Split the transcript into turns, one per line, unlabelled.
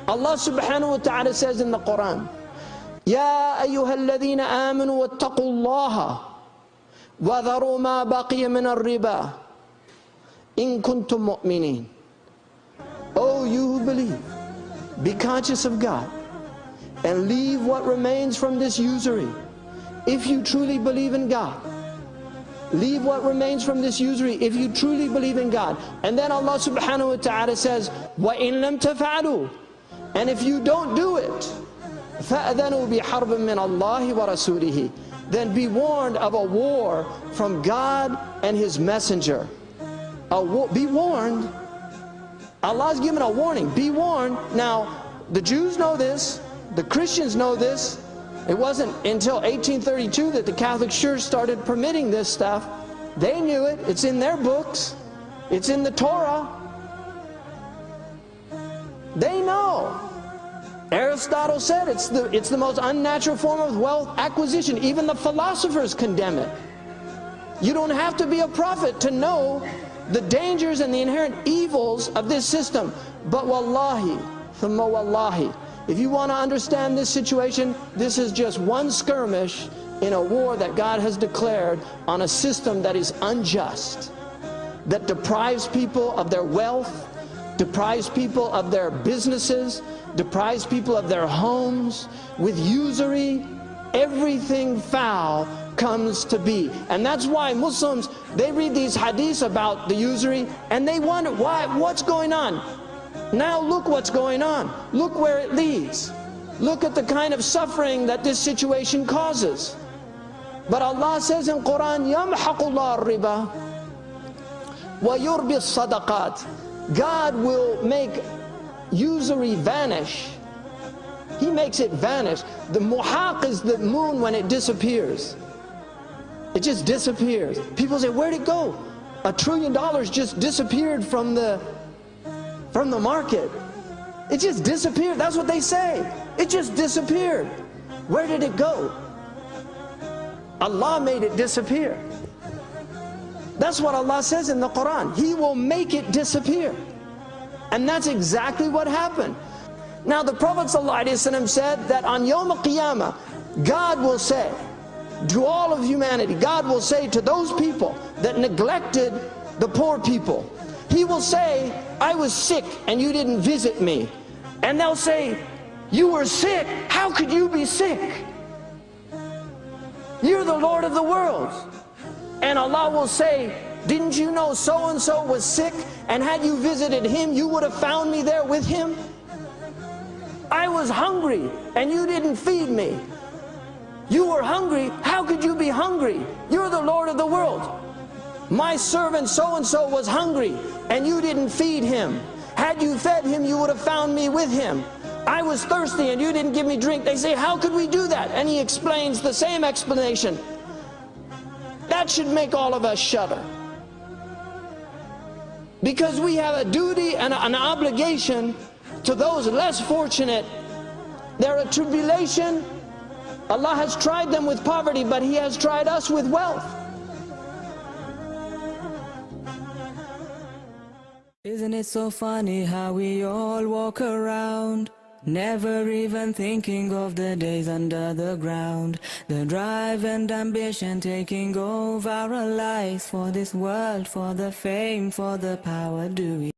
Allah subhanahu wa ta'ala says in the Quran, Ya ayyuhalladhina amanu wattaqullaha wa dharu ma baqiya min ar-riba in kuntum mu'minin. Oh, you who believe, be conscious of God and leave what remains from this usury. If you truly believe in God, leave what remains from this usury if you truly believe in God. And then Allah subhanahu wa ta'ala says, وَإِن لَمْ تَفْعَلُوا, and if you don't do it, فَأَذَنُوا بِحَرْبٍ مِّنَ اللَّهِ وَرَسُولِهِ, then be warned of a war from God and His Messenger. Be warned. Allah's given a warning. Be warned. Now, the Jews know this. The Christians know this. It wasn't until 1832 that the Catholic Church started permitting this stuff. They knew it. It's in their books. It's in the Torah. They know. Aristotle said it's the most unnatural form of wealth acquisition. Even the philosophers condemn it. You don't have to be a prophet to know the dangers and the inherent evils of this system. But wallahi, thumma wallahi, if you want to understand this situation, this is just one skirmish in a war that God has declared on a system that is unjust, that deprives people of their wealth, deprives people of their businesses, deprives people of their homes. With usury, everything foul comes to be. And that's why Muslims, they read these hadiths about the usury and they wonder, what's going on? Now look what's going on. Look where it leads. Look at the kind of suffering that this situation causes. But Allah says in Quran, يَمْحَقُ اللَّهُ الرِّبَى وَيُرْبِي الصَّدَقَاتِ. God will make usury vanish. He makes it vanish. The muhaq is the moon when it disappears. It just disappears. People say, where'd it go? $1 trillion just disappeared from the market. It just disappeared. That's what they say. It just disappeared. Where did it go? Allah made it disappear. That's what Allah says in the Quran. He will make it disappear. And that's exactly what happened. Now the Prophet ﷺ said that on Yawm al-Qiyamah, God will say to all of humanity, God will say to those people that neglected the poor people, He will say, I was sick and you didn't visit me. And they'll say, you were sick? How could you be sick? You're the Lord of the world. And Allah will say, didn't you know so-and-so was sick? And had you visited him, you would have found me there with him? I was hungry and you didn't feed me. You were hungry. How could you be hungry? You're the Lord of the world. My servant so-and-so was hungry and you didn't feed him. Had you fed him, you would have found me with him. I was thirsty and you didn't give me drink. They say, how could we do that? And he explains the same explanation. That should make all of us shudder. Because we have a duty and an obligation to those less fortunate. They're a tribulation. Allah has tried them with poverty, but He has tried us with wealth.
Isn't it so funny how we all walk around, never even thinking of the days under the ground, the drive and ambition taking over our lives, for this world, for the fame, for the power, do we